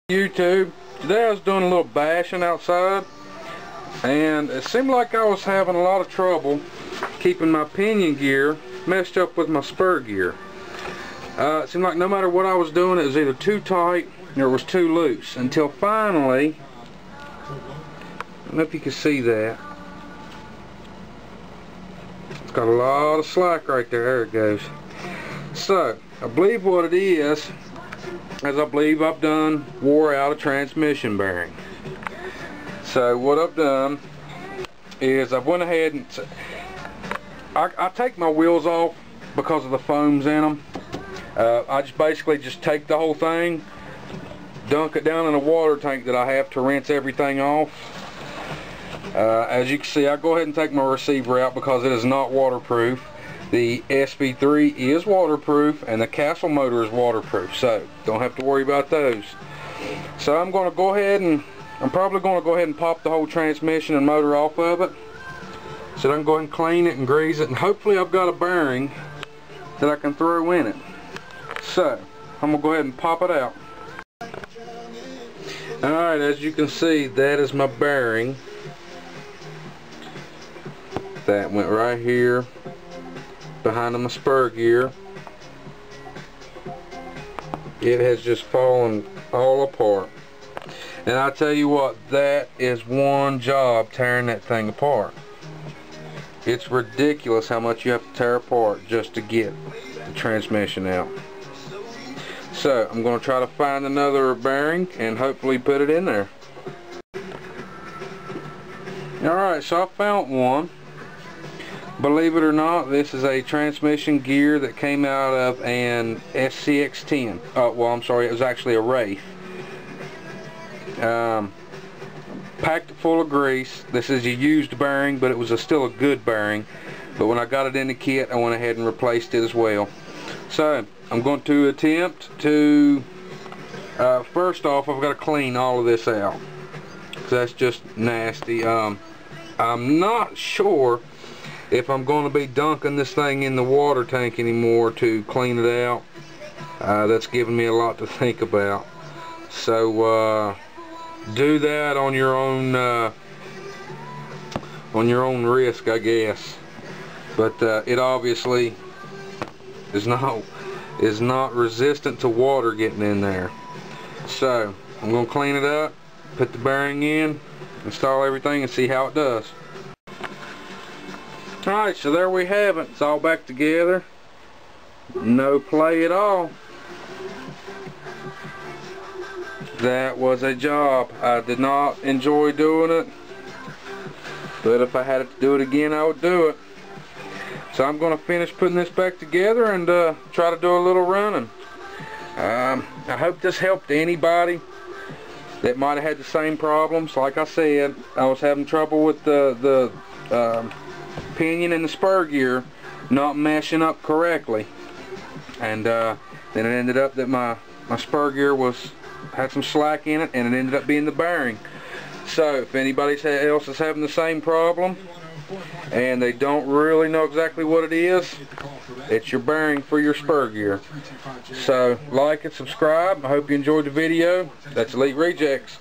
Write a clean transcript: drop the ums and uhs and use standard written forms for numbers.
YouTube. Today I was doing a little bashing outside, and it seemed like I was having a lot of trouble keeping my pinion gear meshed up with my spur gear. It seemed like no matter what I was doing, it was either too tight or it was too loose, until finally, I don't know if you can see that, it's got a lot of slack right there. There it goes. So I believe what it is I believe I've done wore out a transmission bearing. So what I've done is I've went ahead and I take my wheels off because of the foams in them. I just basically take the whole thing, dunk it down in a water tank that I have to rinse everything off. As you can see, I go ahead and take my receiver out because it is not waterproof. The SV3 is waterproof and the Castle motor is waterproof, so don't have to worry about those. So I'm going to go ahead and I'm probably going to go ahead and pop the whole transmission and motor off of it, so I can go ahead and clean it and grease it, and hopefully I've got a bearing that I can throw in it. So I'm going to go ahead and pop it out. Alright, as you can see, that is my bearing. That went right here behind my spur gear. It has just fallen all apart, and I tell you what, that is one job tearing that thing apart. It's ridiculous how much you have to tear apart just to get the transmission out. So I'm going to try to find another bearing and hopefully put it in there. Alright, so I found one. Believe it or not, this is a transmission gear that came out of an SCX10. Well, I'm sorry, it was actually a Wraith. Packed it full of grease. This is a used bearing, but it was still a good bearing. But when I got it in the kit, I went ahead and replaced it as well. So I'm going to attempt to, first off, I've got to clean all of this out, because that's just nasty. I'm not sure if I'm going to be dunking this thing in the water tank anymore to clean it out. That's giving me a lot to think about. So do that on your own risk, I guess. But it obviously is not resistant to water getting in there. So I'm going to clean it up, put the bearing in, install everything, and see how it does. Alright, so there we have it. It's all back together. No play at all. That was a job. I did not enjoy doing it, but if I had to do it again, I would do it. So I'm going to finish putting this back together and try to do a little running. I hope this helped anybody that might have had the same problems. Like I said, I was having trouble with the pinion and the spur gear not meshing up correctly, and then it ended up that my spur gear had some slack in it, and it ended up being the bearing. So if anybody else is having the same problem and they don't really know exactly what it is, it's your bearing for your spur gear. So like and subscribe. I hope you enjoyed the video. That's Elite Rejects.